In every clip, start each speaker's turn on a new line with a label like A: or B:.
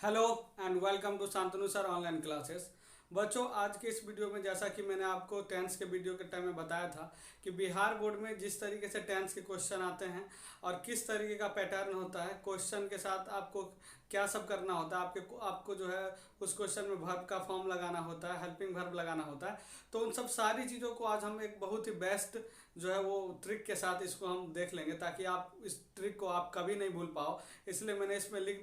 A: Hello and welcome to Shantanu sir online classes. बच्चों, आज के इस वीडियो में जैसा कि मैंने आपको टेंस के वीडियो के टाइम में बताया था कि बिहार बोर्ड में जिस तरीके से टेंस के क्वेश्चन आते हैं और किस तरीके का पैटर्न होता है, क्वेश्चन के साथ आपको क्या सब करना होता है, आपको जो है उस क्वेश्चन में वर्ब का फॉर्म लगाना होता है, हेल्पिंग वर्ब लगाना होता है। तो उन सब सारी चीज़ों को आज हम एक बहुत ही बेस्ट जो है वो ट्रिक के साथ इसको हम देख लेंगे, ताकि आप इस ट्रिक को आप कभी नहीं भूल पाओ। इसलिए मैंने इसमें लिख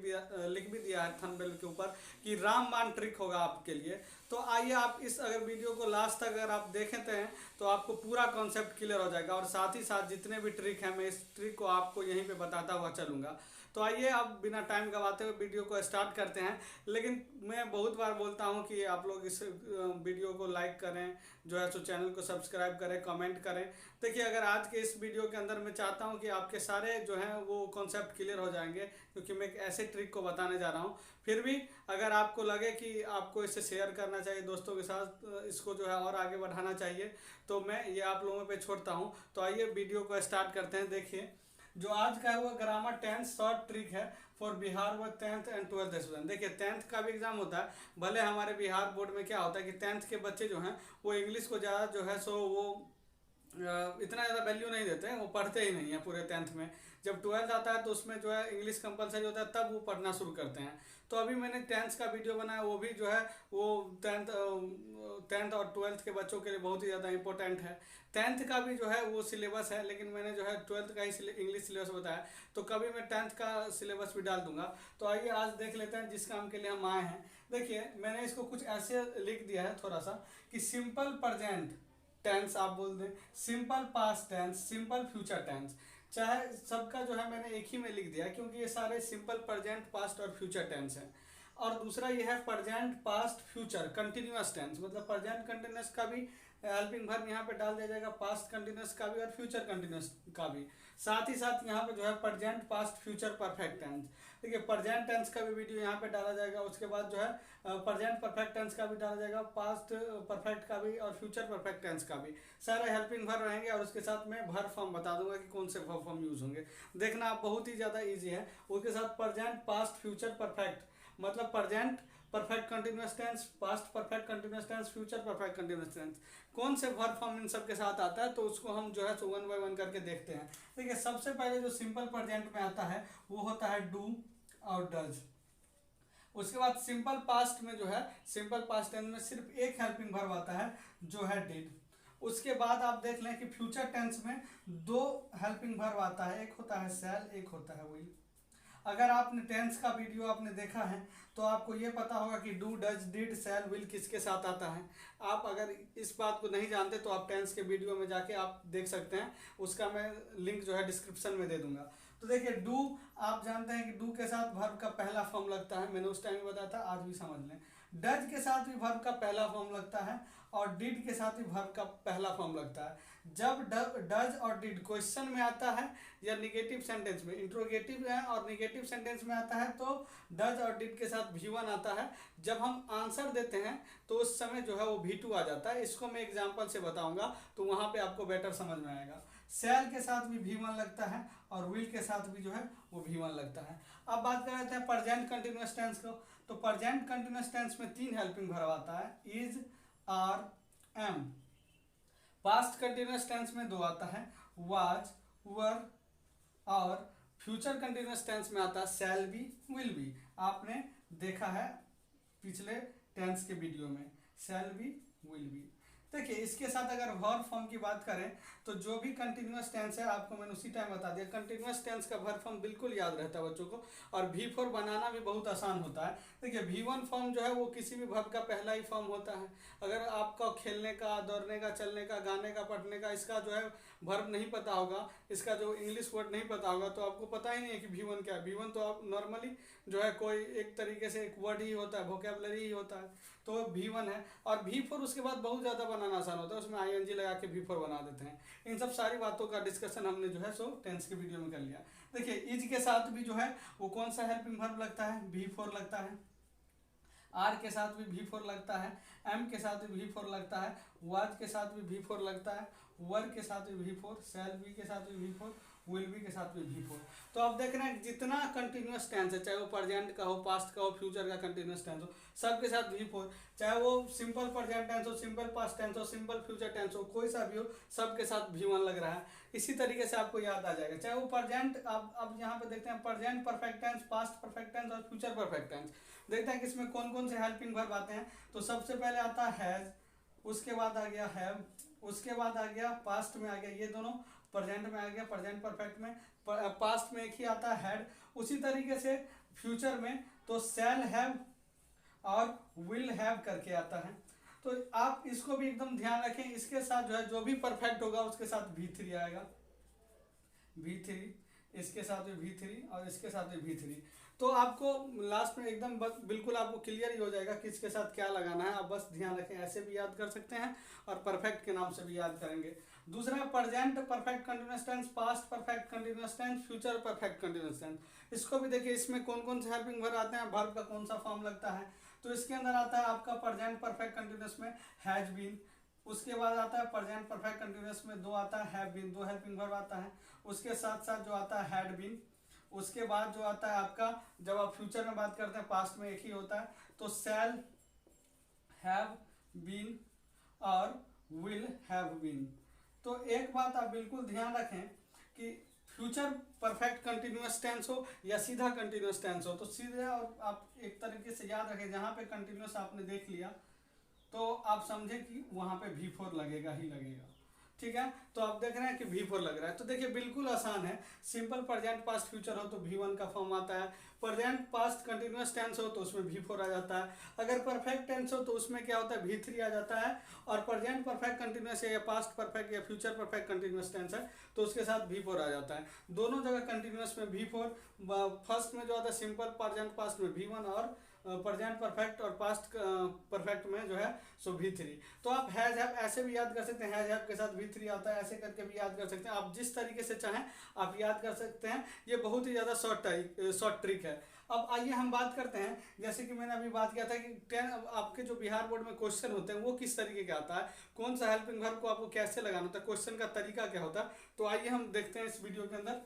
A: भी दिया है थंबनेल के ऊपर कि रामबाण ट्रिक होगा आपके लिए। तो आइए आप इस अगर वीडियो को लास्ट तक अगर आप देखेते हैं तो आपको पूरा कॉन्सेप्ट क्लियर हो जाएगा, और साथ ही साथ जितने भी ट्रिक हैं मैं इस ट्रिक को आपको यहीं पे बताता हुआ चलूँगा। तो आइए आप बिना टाइम गवाते हुए वीडियो को स्टार्ट करते हैं। लेकिन मैं बहुत बार बोलता हूं कि आप लोग इस वीडियो को लाइक करें, जो है सो चैनल को सब्सक्राइब करें, कमेंट करें। देखिए, अगर आज के इस वीडियो के अंदर मैं चाहता हूं कि आपके सारे जो हैं वो कॉन्सेप्ट क्लियर हो जाएंगे, क्योंकि मैं एक ऐसे ट्रिक को बताने जा रहा हूं। फिर भी अगर आपको लगे कि आपको इसे शेयर करना चाहिए दोस्तों के साथ, इसको जो है और आगे बढ़ाना चाहिए, तो मैं ये आप लोगों पे छोड़ता हूं। तो आइए वीडियो को स्टार्ट करते हैं। देखिए, जो आज का है वो ग्रामर 10 शॉर्ट ट्रिक है फॉर बिहार वो 10th एंड 12th स्टूडेंट। देखिए, 10th का भी एग्जाम होता है। भले हमारे बिहार बोर्ड में क्या होता है कि 10th के बच्चे जो हैं वो इंग्लिश को ज़्यादा जो है सो वो इतना ज़्यादा वैल्यू नहीं देते हैं, वो पढ़ते ही नहीं है पूरे 10th में। जब 12th आता है तो उसमें जो है इंग्लिश कंपलसरी होता है, तब वो पढ़ना शुरू करते हैं। तो अभी मैंने 10th का वीडियो बनाया, वो भी जो है वो 10th और 12th के बच्चों के लिए बहुत ही ज़्यादा इंपॉर्टेंट है। 10th का भी जो है वो सिलेबस है, लेकिन मैंने जो है 12th का ही इंग्लिश सिलेबस बताया, तो कभी मैं 10th का सिलेबस भी डाल दूंगा। तो आइए आज देख लेते हैं जिस काम के लिए हम आए हैं। देखिए, मैंने इसको कुछ ऐसे लिख दिया है थोड़ा सा कि सिंपल प्रेजेंट टेंस आप बोल दें, simple past tense, simple future tense. चाहे सबका जो है मैंने एक ही में लिख दिया, क्योंकि ये सारे सिंपल प्रेजेंट पास्ट और फ्यूचर टेंस हैं। और दूसरा ये है present past future continuous tense, मतलब प्रेजेंट कंटिन्यूअस का भी हेल्पिंग वर्ब यहाँ पे डाल दिया जाएगा, पास्ट कंटिन्यूअस का भी और फ्यूचर कंटिन्यूअस का भी। साथ ही साथ यहाँ पे जो है present past future perfect tense. देखिए, प्रेजेंट टेंस का भी वीडियो यहाँ पे डाला जाएगा, उसके बाद जो है प्रेजेंट परफेक्ट टेंस का भी डाला जाएगा, पास्ट परफेक्ट का भी और फ्यूचर परफेक्ट टेंस का भी। सारे हेल्पिंग वर्ब रहेंगे, और उसके साथ मैं वर्ब फॉर्म बता दूंगा कि कौन से वर्ब फॉर्म यूज होंगे। देखना, आप बहुत ही ज़्यादा ईजी है। उसके साथ प्रेजेंट पास्ट फ्यूचर परफेक्ट, मतलब present perfect continuous tense, past perfect continuous tense, future perfect continuous tense, कौन से वर्ब फॉर्म इन सब के साथ आता है, तो उसको हम जो है सो वन बाय वन करके देखते हैं। देखिए, सबसे पहले जो सिंपल प्रेजेंट में आता है वो होता है डू और डज। उसके बाद सिंपल पास्ट में जो है, सिंपल पास्ट टेंस में सिर्फ एक हेल्पिंग वर्ब आता है जो है डिड। उसके बाद आप देख लें कि फ्यूचर टेंस में दो हेल्पिंग वर्ब आता है, एक होता है शैल, एक होता है विल। अगर आपने टेंस का वीडियो आपने देखा है तो आपको ये पता होगा कि do does did shall will किसके साथ आता है। आप अगर इस बात को नहीं जानते तो आप टेंस के वीडियो में जाके आप देख सकते हैं, उसका मैं लिंक जो है डिस्क्रिप्शन में दे दूंगा। तो देखिए, डू आप जानते हैं कि डू के साथ वर्ब का पहला फॉर्म लगता है, मैंने उस टाइम भी बताया था, आज भी समझ लें। डज के साथ भी वर्ब का पहला फॉर्म लगता है, और डिड के साथ भी वर्ब का पहला फॉर्म लगता है। जब डज और डिड क्वेश्चन में आता है या निगेटिव सेंटेंस में, इंट्रोगेटिव है और निगेटिव सेंटेंस में आता है, तो डज और डिड के साथ V1 आता है। जब हम आंसर देते हैं तो उस समय जो है वो V2 आ जाता है। इसको मैं एग्जांपल से बताऊंगा तो वहां पे आपको बेटर समझ में आएगा। सेल के साथ भी V1 लगता है, और विल के साथ भी जो है वो V1 लगता है। अब बात कर रहे थे प्रेजेंट कंटिन्यूअस टेंस को, तो प्रेजेंट कंटिन्यूअस टेंस में तीन हेल्पिंग वर्ब आता है, is, are, am. Past continuous tense में दो आता है, वाज, वर, और फ्यूचर कंटिन्यूअस टेंस में आता है शैल बी, विल बी। आपने देखा है पिछले टेंस के वीडियो में, शैल बी, विल बी। देखिए, इसके साथ अगर वर्ब फॉर्म की बात करें तो जो भी कंटिन्यूअस टेंस है, आपको मैंने उसी टाइम बता दिया, कंटिन्यूअस टेंस का वर्ब फॉर्म बिल्कुल याद रहता है बच्चों को, और V4 बनाना भी बहुत आसान होता है। देखिए, V1 फॉर्म जो है वो किसी भी वर्ब का पहला ही फॉर्म होता है। अगर आपका खेलने का, दौड़ने का, चलने का, गाने का, पढ़ने का, इसका जो है वर्ब नहीं पता होगा, इसका जो इंग्लिश वर्ड नहीं पता होगा, तो आपको पता ही नहीं है कि V1 क्या है। V1 तो आप नॉर्मली जो है कोई एक तरीके से एक वर्ड ही होता है, वोकेबलरी ही होता है, तो V1 है। और V4 उसके बाद बहुत ज़्यादा बनाना आसान होता है, उसमें ING लगा के V4 बना देते हैं। इन सब सारी बातों का डिस्कशन हमने जो है सो टेंस के वीडियो में कर लिया। देखिए, इज के साथ भी जो है वो कौन सा हेल्पिंग वर्ब लगता है, V4 लगता है। आर के साथ भी V4 लगता है, एम के साथ भी V4 लगता है, वाज के साथ भी V4 लगता है, वर के साथ भी V4, शैल बी के साथ भी V4, विल बी के साथ भी V4। तो आप देख रहे हैं जितना कंटिन्यूस टेंस है, चाहे वो प्रेजेंट का हो, पास्ट का हो, फ्यूचर का कंटिन्यूस टेंस हो, सबके साथ V4। चाहे वो सिंपल प्रेजेंट टेंस हो, सिंपल पास्ट टेंस हो, सिंपल फ्यूचर टेंस हो, कोई सा भी हो, सबके साथ V1 लग रहा है। इसी तरीके से आपको याद आ जाएगा। चाहे वो प्रेजेंट, अब यहाँ पे देखते हैं present perfect tense, past perfect tense और फ्यूचर परफेक्ट टेंस। देखते हैं कि इसमें कौन कौन से हेल्पिंग वर्ब आते हैं। तो सबसे पहले आता है हैज, उसके बाद आ गया हैव, उसके बाद आ गया पास्ट में आ गया, ये दोनों प्रेजेंट में आ गया, प्रेजेंट परफेक्ट में। पास्ट में एक ही आता है हैड। उसी तरीके से फ्यूचर में तो शैल हैव और विल हैव करके आता है। तो आप इसको भी एकदम ध्यान रखें, इसके साथ जो है जो भी परफेक्ट होगा उसके साथ V3 आएगा, V3, इसके साथ भी V3 और इसके साथ भी V3। तो आपको लास्ट में एकदम बस बिल्कुल आपको क्लियर ही हो जाएगा कि इसके साथ क्या लगाना है। आप बस ध्यान रखें, ऐसे भी याद कर सकते हैं और परफेक्ट के नाम से भी याद करेंगे। दूसरा है present perfect continuous tense, past perfect continuous tense, future perfect continuous tense. इसको भी देखिए, इसमें कौन कौन से हेल्पिंग वर्ब आते हैं, वर्ब का कौन सा फॉर्म लगता है। तो इसके अंदर आता है आपका प्रेजेंट परफेक्ट कंटिन्यूअस में हैज बीन, उसके बाद आता है प्रेजेंट परफेक्ट कंटिन्यूअस में दो आता है हैव बीन, दो हेल्पिंग वर्ब आता है। उसके साथ साथ जो आता है हैड बीन। उसके बाद जो आता है आपका, जब आप फ्यूचर में बात करते हैं पास्ट में एक ही होता है, तो शैल हैव बीन और विल हैव बीन। तो एक बात आप बिल्कुल ध्यान रखें कि फ्यूचर परफेक्ट कंटिन्यूअस टेंस हो या सीधा कंटिन्यूअस टेंस हो, तो सीधे, और आप एक तरीके से याद रखें जहाँ पे कंटिन्यूअस आपने देख लिया तो आप समझे कि वहाँ पे V4 लगेगा ही लगेगा। ठीक है, तो आप देख रहे हैं कि V4 लग रहा है। तो देखिए बिल्कुल आसान है। सिंपल प्रेजेंट पास्ट फ्यूचर हो तो V1 का फॉर्म आता है, प्रेजेंट पास्ट कंटिन्यूअस टेंस हो तो उसमें V4 आ जाता है, अगर परफेक्ट टेंस हो तो उसमें क्या होता है V3 आ जाता है, और प्रेजेंट परफेक्ट कंटिन्यूअस है या पास्ट परफेक्ट या फ्यूचर परफेक्ट कंटिन्यूअस टेंस है तो उसके साथ V4 आ जाता है। दोनों जगह कंटिन्यूअस में V4, फर्स्ट में जो आता है सिंपल प्रेजेंट पास्ट में V1 और प्रेजेंट परफेक्ट और पास्ट परफेक्ट में जो है सो V3। तो आप हैज हैव ऐसे भी याद कर सकते हैं, हैज हैव के साथ V3 आता है, ऐसे करके भी याद कर सकते हैं। आप जिस तरीके से चाहें आप याद कर सकते हैं। ये बहुत ही ज़्यादा शॉर्ट ट्रिक है। अब आइए हम बात करते हैं, जैसे कि मैंने अभी बात किया था कि आपके जो बिहार बोर्ड में क्वेश्चन होते हैं वो किस तरीके का आता है, कौन सा हेल्पिंग वर्ब को आपको कैसे लगाना होता है, क्वेश्चन का तरीका क्या होता है। तो आइए हम देखते हैं इस वीडियो के अंदर।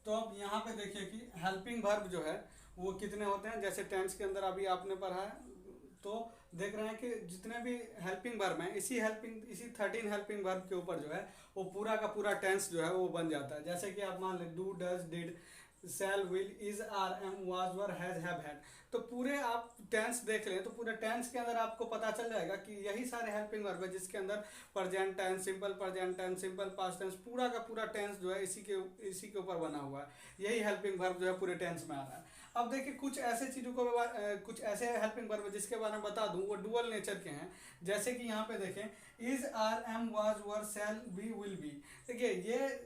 A: तो अब यहाँ पे देखिए कि हेल्पिंग वर्ब जो है वो कितने होते हैं। जैसे टेंस के अंदर अभी आपने पढ़ा है तो देख रहे हैं कि जितने भी हेल्पिंग वर्ब हैं इसी 13 हेल्पिंग वर्ब के ऊपर जो है वो पूरा का पूरा टेंस जो है वो बन जाता है। जैसे कि आप मान लें do, does, did, shall, will, is, are, am, was, were, has, have, had. तो पूरे आप टेंस देख लें तो पूरे टेंस के अंदर आपको पता चल जाएगा कि यही सारे हेल्पिंग वर्ब है जिसके अंदर present tense, simple present tense, simple past tense, पूरा का पूरा टेंस जो है इसी के ऊपर बना हुआ है। यही हेल्पिंग वर्ब जो है पूरे टेंस में आ रहा है। अब देखिए कुछ ऐसे चीज़ों को कुछ ऐसे हेल्पिंग वर्ब जिसके बारे में बता दूं वो डुअल नेचर के हैं। जैसे कि यहाँ पे देखें is, are, am, was, were, shall, be, will be. देखिए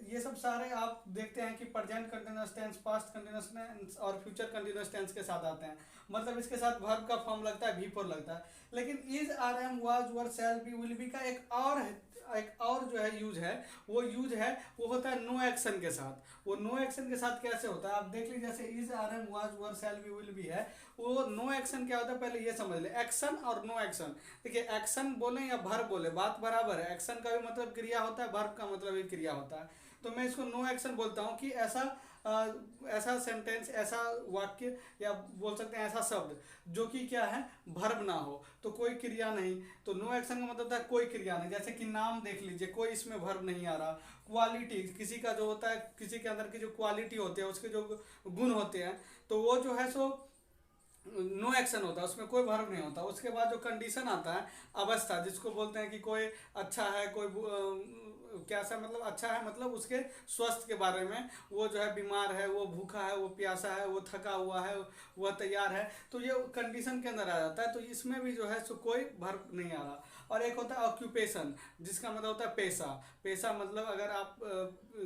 A: ये सब सारे आप देखते हैं कि present continuous tense, past continuous tense और फ्यूचर कंटिन्यूअस टेंस के साथ आते हैं। मतलब इसके साथ वर्ब का फॉर्म लगता है V4 लगता है। लेकिन is, are, am, was, were, shall, be, will be का एक और जो है यूज है, वो होता है नो एक्शन के साथ। वो नो एक्शन के साथ कैसे होता है आप देख लीजिए। जैसे is, are, am, was, were, shall, be, will be है, वो नो एक्शन क्या होता है पहले ये समझ ले। एक्शन और नो एक्शन, देखिए एक्शन बोले या वर्ब बोले बात बराबर है। एक्शन का भी मतलब क्रिया होता है, वर्ब का मतलब भी क्रिया होता है। तो मैं इसको नो एक्शन बोलता हूँ कि ऐसा सेंटेंस, ऐसा वाक्य या बोल सकते हैं ऐसा शब्द जो कि क्या है वर्ब ना हो, तो कोई क्रिया नहीं। तो नो एक्शन का मतलब था कोई क्रिया नहीं। जैसे कि नाम देख लीजिए, कोई इसमें वर्ब नहीं आ रहा। क्वालिटी, किसी का जो होता है, किसी के अंदर की जो क्वालिटी होती है, उसके जो गुण होते हैं, तो वो जो है सो नो एक्शन होता है, उसमें कोई वर्ब नहीं होता। उसके बाद जो कंडीशन आता है अवस्था, जिसको बोलते हैं कि कोई अच्छा है, कोई कैसा, मतलब अच्छा है मतलब उसके स्वास्थ्य के बारे में, वो जो है बीमार है, वो भूखा है, वो प्यासा है, वो थका हुआ है, वह तैयार है, तो ये कंडीशन के अंदर आ जाता है। तो इसमें भी जो है सो कोई वर्ब नहीं आ रहा। और एक होता है ऑक्यूपेशन, जिसका मतलब होता है पेशा। पेशा मतलब अगर आप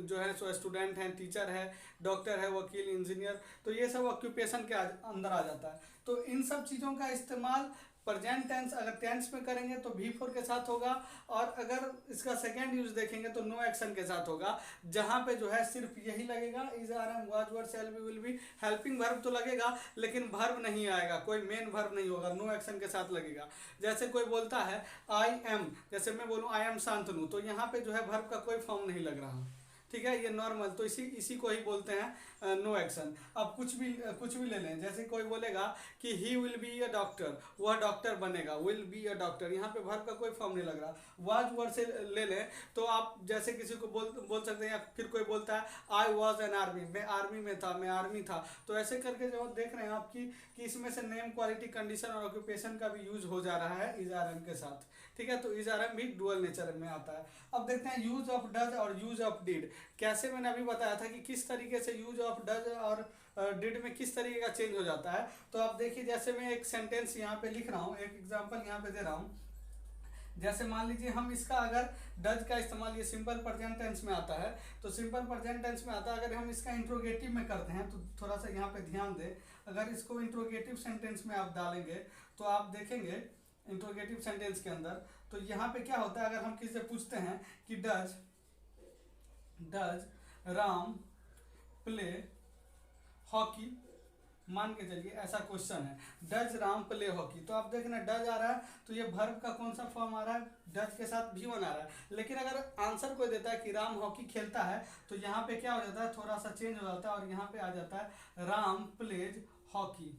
A: जो है सो स्टूडेंट हैं, टीचर है, डॉक्टर है, वकील, इंजीनियर, तो ये सब ऑक्यूपेशन के अंदर आ जाता है। तो इन सब चीज़ों का इस्तेमाल प्रेजेंट टेंस अगर टेंस में करेंगे तो भी फोर के साथ होगा, और अगर इसका सेकेंड यूज देखेंगे तो नो एक्शन के साथ होगा, जहां पे जो है सिर्फ यही लगेगा is are am was were shall be will be. Helping verb तो लगेगा लेकिन वर्ब नहीं आएगा, कोई मेन वर्ब नहीं होगा, नो एक्शन के साथ लगेगा। जैसे कोई बोलता है आई एम, जैसे मैं बोलूँ आई एम शांतनु, तो यहाँ पे जो है वर्ब का कोई फॉर्म नहीं लग रहा, ठीक है, ये नॉर्मल, तो इसी इसी को ही बोलते हैं नो एक्शन। अब कुछ भी ले लें, जैसे कोई बोलेगा कि he will be a doctor, वह डॉक्टर बनेगा, विल बी अ डॉक्टर, यहाँ पे वर्ब का कोई फॉर्म नहीं लग रहा। वाज वर्ड से ले लें तो आप जैसे किसी को बोल सकते हैं, या फिर कोई बोलता है आई वॉज एन आर्मी, मैं आर्मी में था, मैं आर्मी था, तो ऐसे करके जो देख रहे हैं आपकी कि इसमें से नेम, क्वालिटी, कंडीशन और ऑक्यूपेशन का भी यूज हो जा रहा है इज आर एम के साथ, ठीक है, तो इज आर एम भी डुअल नेचर में आता है। अब देखते हैं यूज ऑफ डज और यूज ऑफ डिड। कैसे मैंने अभी बताया था कि किस तरीके से यूज ऑफ डज और डिड में किस तरीके का चेंज हो जाता है। तो आप देखिए, जैसे मैं एक सेंटेंस यहाँ पे लिख रहा हूँ, एक एग्जांपल यहाँ पे दे रहा हूँ। जैसे मान लीजिए हम इसका अगर डज का इस्तेमाल, ये सिंपल प्रेजेंट टेंस में आता है, तो सिंपल प्रेजेंट टेंस में आता है, अगर हम इसका इंट्रोगेटिव में करते हैं तो थोड़ा सा यहाँ पे ध्यान दें। अगर इसको इंट्रोगेटिव सेंटेंस में आप डालेंगे तो आप देखेंगे इंट्रोगेटिव सेंटेंस के अंदर, तो यहाँ पे क्या होता है, अगर हम किसी से पूछते हैं कि डज राम प्ले हॉकी, मान के चलिए ऐसा क्वेश्चन है, डज राम प्ले हॉकी, तो आप देख रहे हैं डज आ रहा है, तो ये वर्ब का कौन सा फॉर्म आ रहा है, डज के साथ भी बना रहा है। लेकिन अगर आंसर कोई देता है कि राम हॉकी खेलता है, तो यहाँ पे क्या हो जाता है, थोड़ा सा चेंज हो जाता है, और यहाँ पे आ जाता है Ram pledge hockey,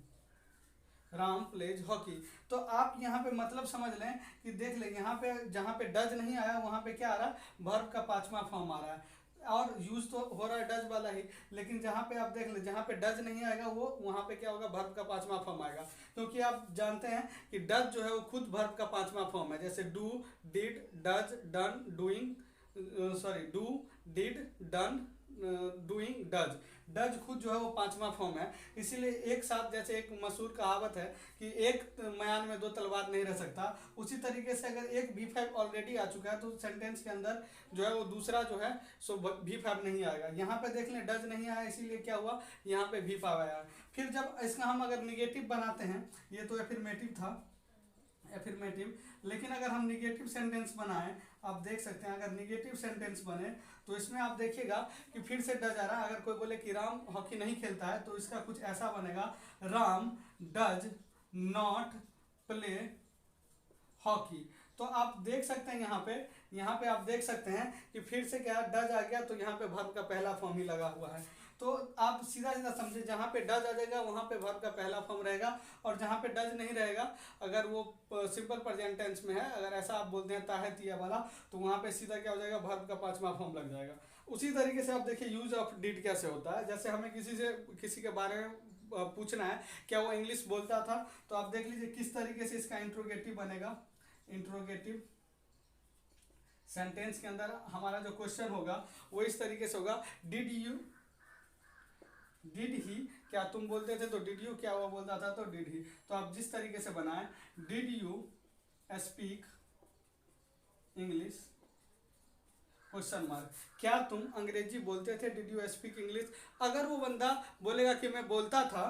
A: Ram pledge hockey. तो आप यहाँ पे मतलब समझ लें कि देख लें, यहाँ पे जहाँ पे डज नहीं आया वहाँ पे क्या आ रहा है, वर्ब का पांचवा फॉर्म आ रहा है, और यूज तो हो रहा है डज वाला ही, लेकिन जहाँ पे आप देख लें, जहाँ पे डज नहीं आएगा वो वहाँ पे क्या होगा, वर्ब का पांचवा फॉर्म आएगा, क्योंकि आप जानते हैं कि डज जो है वो खुद वर्ब का पांचवा फॉर्म है। जैसे do, did, does, done, doing, do, did, done, doing, does, does खुद जो है वो पांचवा फॉर्म है। इसीलिए एक साथ, जैसे एक मशहूर कहावत है कि एक म्यान में दो तलवार नहीं रह सकता, उसी तरीके से अगर एक V5 ऑलरेडी आ चुका है तो सेंटेंस के अंदर जो है वो दूसरा जो है सो V5 नहीं आएगा। यहाँ पे देख लें डज नहीं आया, इसीलिए क्या हुआ, यहाँ पे V5 आया। फिर जब इसका हम अगर निगेटिव बनाते हैं, ये तो एफर्मेटिव था, एफर्मेटिव, लेकिन अगर हम निगेटिव सेंटेंस बनाएं, आप देख सकते हैं अगर निगेटिव सेंटेंस बने तो इसमें आप देखिएगा कि फिर से डज आ रहा है। अगर कोई बोले कि राम हॉकी नहीं खेलता है तो इसका कुछ ऐसा बनेगा, Ram does not play hockey. तो आप देख सकते हैं यहाँ पे आप देख सकते हैं कि फिर से क्या डज आ गया, तो यहाँ पे वर्ब का पहला फॉर्म ही लगा हुआ है। तो आप सीधा सीधा समझे, जहाँ पे डज आ जाएगा वहाँ पे वर्ब का पहला फॉर्म रहेगा, और जहाँ पे डज नहीं रहेगा, अगर वो सिंपल प्रेजेंट टेंस में है, अगर ऐसा आप बोलते हैं ताहे तिया वाला, तो वहाँ पे सीधा क्या हो जाएगा, वर्ब का पांचवा फॉर्म लग जाएगा। उसी तरीके से आप देखिए यूज ऑफ डिड कैसे होता है। जैसे हमें किसी के बारे में पूछना है क्या वो इंग्लिश बोलता था, तो आप देख लीजिए किस तरीके से इसका इंट्रोगेटिव बनेगा। इंट्रोगेटिव सेंटेंस के अंदर हमारा जो क्वेश्चन होगा वो इस तरीके से होगा, डिड ही, क्या तुम बोलते थे तो डिड यू, क्या वो बोलता था तो डिड ही। तो आप जिस तरीके से बनाएं, did you speak English, question mark, क्या तुम अंग्रेजी बोलते थे, डिड यू स्पीक इंग्लिश। अगर वो बंदा बोलेगा कि मैं बोलता था,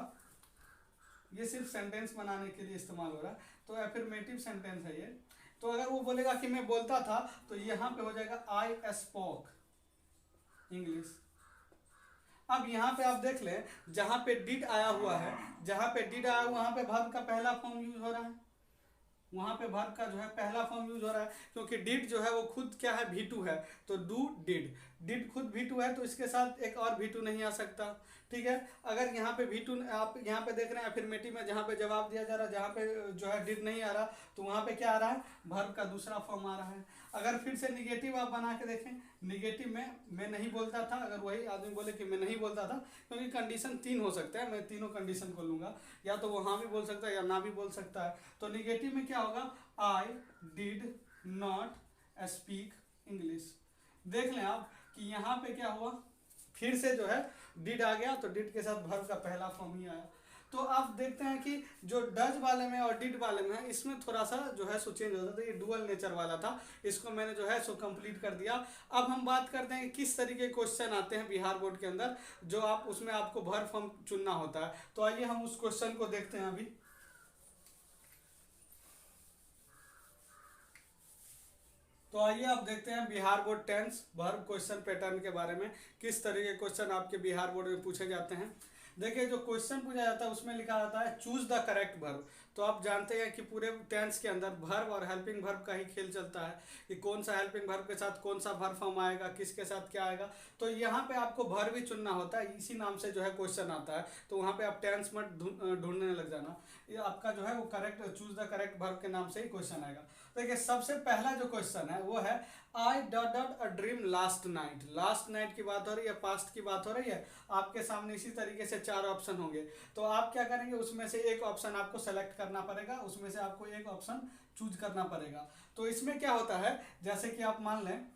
A: ये सिर्फ सेंटेंस बनाने के लिए इस्तेमाल हो रहा है, तो एफर्मेटिव सेंटेंस है ये। तो अगर वो बोलेगा कि मैं बोलता था, तो यहाँ पे हो जाएगा आई स्पोक इंग्लिश। अब यहाँ पे आप देख लें, जहाँ पे डिड आया हुआ है, जहाँ पे डिड आया वहाँ पे वर्ब का पहला फॉर्म यूज हो रहा है, वहाँ पे वर्ब का जो है पहला फॉर्म यूज हो रहा है, क्योंकि डिड जो है वो खुद क्या है, V2 है, तो डू डिड, डिड खुद V2 है, तो इसके साथ एक और V2 नहीं आ सकता, ठीक है। अगर यहाँ पे V2 आप यहाँ पे देख रहे हैं एफर्मेटिव में, जहाँ पे जवाब दिया जा रहा है, जहाँ पे जो है डिड नहीं आ रहा, तो वहाँ पे क्या आ रहा है, वर्ब का दूसरा फॉर्म आ रहा है। अगर फिर से निगेटिव आप बना के देखें, निगेटिव में मैं नहीं बोलता था, अगर वही आदमी बोले कि मैं नहीं बोलता था, क्योंकि कंडीशन 3 हो सकता है, मैं तीनों कंडीशन को लूँगा, या तो वो हाँ भी बोल सकता है या ना भी बोल सकता है। तो निगेटिव में क्या होगा, I did not speak English. देख लें आप कि यहाँ पे क्या हुआ, फिर से जो है डिड आ गया, तो डिड के साथ वर्ब का पहला फॉर्म ही आया। तो आप देखते हैं कि जो डज वाले में और डिड वाले में है, इसमें थोड़ा सा जो है सो चेंज होता था, ये डुअल नेचर वाला था, इसको मैंने जो है सो कंप्लीट कर दिया। अब हम बात करते हैं कि किस तरीके के क्वेश्चन आते हैं बिहार बोर्ड के अंदर, जो आप उसमें आपको वर्ब फॉर्म चुनना होता है। तो आइए हम उस क्वेश्चन को देखते हैं अभी। तो आइए अब देखते हैं Bihar board tense verb question pattern के बारे में, किस तरह के क्वेश्चन आपके बिहार बोर्ड में पूछे जाते हैं। देखिए जो क्वेश्चन पूछा जाता है उसमें लिखा जाता है चूज द करेक्ट वर्ब। तो आप जानते हैं कि पूरे टेंस के अंदर वर्ब और हेल्पिंग वर्ब का ही खेल चलता है कि कौन सा हेल्पिंग वर्ब के साथ कौन सा वर्ब फॉर्म आएगा, किसके साथ क्या आएगा। तो यहाँ पे आपको वर्ब ही चुनना होता है, इसी नाम से जो है क्वेश्चन आता है। तो वहाँ पे आप टेंस मत ढूंढने लग जाना, ये आपका जो है वो correct choose the correct verb के नाम से ही क्वेश्चन आएगा। देखिए सबसे पहला जो क्वेश्चन है वो है I dot dot a dream last night. Last night की बात हो रही है, पास्ट की बात हो रही है। आपके सामने इसी तरीके से 4 ऑप्शन होंगे, तो आप क्या करेंगे, उसमें से एक ऑप्शन आपको सेलेक्ट करना पड़ेगा, उसमें से आपको एक ऑप्शन चूज करना पड़ेगा। तो इसमें क्या होता है, जैसे कि आप मान लें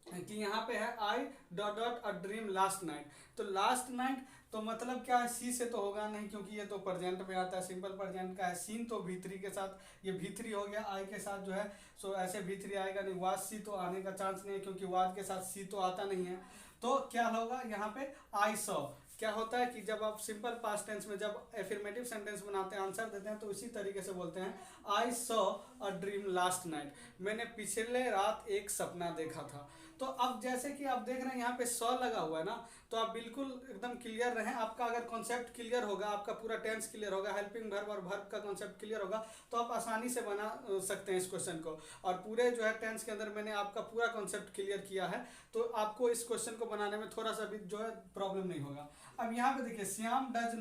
A: कि यहाँ पे है I dot dot a dream last night. तो लास्ट नाइट तो मतलब क्या है, सी से तो होगा नहीं क्योंकि ये तो प्रेजेंट में आता है, सिंपल प्रेजेंट का है। सीन तो भी3 के साथ, ये भी3 हो गया। आई के साथ जो है सो ऐसे भी3 आएगा नहीं। वाज सी तो आने का चांस नहीं है क्योंकि वाज के साथ सी तो आता नहीं है। तो क्या होगा यहाँ पे आई सॉ। क्या होता है कि जब आप सिंपल पास्ट टेंस में जब एफर्मेटिव सेंटेंस बनाते हैं, आंसर देते हैं, तो इसी तरीके से बोलते हैं I saw a dream last night. मैंने पिछले रात एक सपना देखा था। तो अब जैसे कि आप देख रहे हैं यहाँ पे सॉ लगा हुआ है ना, तो आप बिल्कुल एकदम क्लियर रहें। आपका अगर कॉन्सेप्ट क्लियर होगा, आपका पूरा टेंस क्लियर होगा, हेल्पिंग वर्ब और वर्ब का कॉन्सेप्ट क्लियर होगा, तो आप आसानी से बना सकते हैं इस क्वेश्चन को। और पूरे जो है टेंस के अंदर मैंने आपका पूरा कॉन्सेप्ट क्लियर किया है, तो आपको इस क्वेश्चन को बनाने में थोड़ा सा भी जो है प्रॉब्लम नहीं होगा। अब यहाँ पे देखिए श्याम डज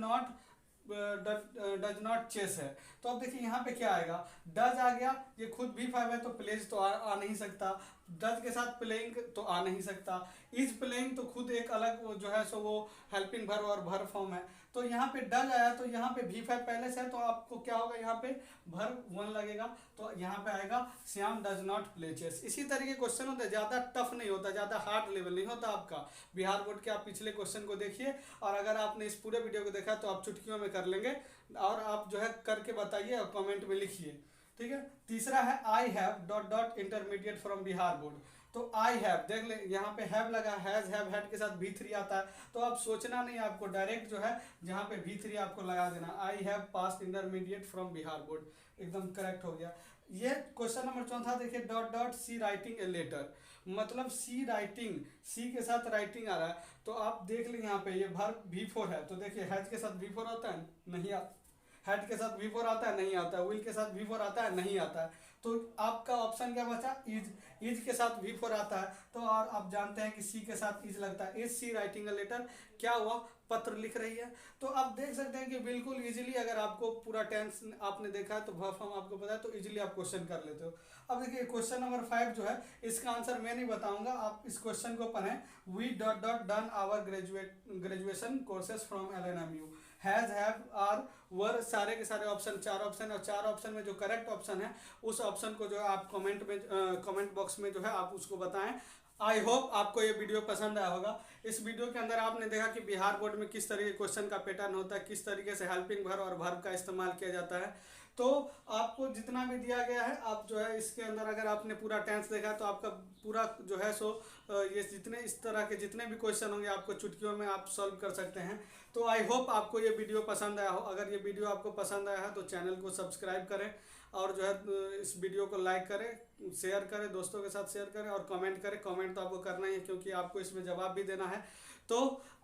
A: नॉट चेस है। तो अब देखिए यहाँ पे क्या आएगा, डज आ गया, ये खुद भी5 है तो प्लेज तो आ नहीं सकता। डज के साथ प्लेइंग तो आ नहीं सकता। इज प्लेइंग तो खुद एक अलग जो है सो वो हेल्पिंग वर्ब और वर्ब फॉर्म है। तो यहाँ पे डज आया तो यहाँ पे भी5 पहले से है, तो आपको क्या होगा, यहाँ पे वर्ब 1 लगेगा, तो यहाँ पे आएगा Shyam does not play chess. इसी तरह के क्वेश्चन होते हैं, ज़्यादा टफ नहीं होता, ज़्यादा हार्ड लेवल नहीं होता आपका। बिहार बोर्ड के आप पिछले क्वेश्चन को देखिए, और अगर आपने इस पूरे वीडियो को देखा तो आप चुटकियों में कर लेंगे। और आप जो है करके बताइए और कमेंट में लिखिए, ठीक है। तीसरा है I have dot dot intermediate from Bihar board. तो आई हैव देख ले, यहाँ पे हैव लगा, हैज हैव हैड के साथ भी3 आता है। तो अब सोचना नहीं, आपको डायरेक्ट जो है जहाँ पे भी3 आपको लगा देना। I have pass intermediate from Bihar board, एकदम करेक्ट हो गया। ये क्वेश्चन नंबर 4 देखिए, dot dot C writing a letter. मतलब सी राइटिंग, सी के साथ राइटिंग आ रहा है, तो आप देख लें यहाँ पे ये वर्ब भी4 है। तो देखिए हैज के साथ भी4 आता है, नहीं आता। हेड के साथ भी4 आता है, नहीं आता है। विल के साथ भी4 आता है, नहीं आता है। तो आपका ऑप्शन क्या बचा, इज। इज के साथ भी4 आता है, तो और आप जानते हैं कि सी के साथ इज लगता है। Is C writing a letter, क्या हुआ, पत्र लिख रही है। तो आप देख सकते हैं कि बिल्कुल इजीली, अगर आपको पूरा टेंस आपने देखा है तो वर्ब फॉर्म आपको पता है, तो इजीली आप क्वेश्चन कर लेते हो। अब देखिए क्वेश्चन नंबर 5 जो है, इसका आंसर मैं नहीं बताऊंगा, आप इस क्वेश्चन को पढ़ें। We dot dot done our graduation courses from LNMU। Has have are were, सारे के सारे ऑप्शन 4 ऑप्शन, और 4 ऑप्शन में जो करेक्ट ऑप्शन है उस ऑप्शन को जो है आप कमेंट बॉक्स में जो है आप उसको बताएं। आई होप आपको ये वीडियो पसंद आया होगा। इस वीडियो के अंदर आपने देखा कि बिहार बोर्ड में किस तरह के क्वेश्चन का पैटर्न होता है, किस तरीके से हेल्पिंग वर्ब और वर्ब का इस्तेमाल किया जाता है। तो आपको जितना भी दिया गया है, आप जो है इसके अंदर अगर आपने पूरा टेंस देखा तो आपका पूरा जो है सो ये जितने इस तरह के जितने भी क्वेश्चन होंगे आपको चुटकियों में आप सॉल्व कर सकते हैं। तो आई होप आपको ये वीडियो पसंद आया हो। अगर ये वीडियो आपको पसंद आया है तो चैनल को सब्सक्राइब करें, और जो है इस वीडियो को लाइक करें, शेयर करें, दोस्तों के साथ शेयर करें, और कमेंट करें। कमेंट तो आपको करना ही है क्योंकि आपको इसमें जवाब भी देना है। तो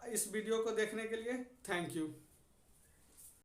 A: इस वीडियो को देखने के लिए थैंक यू।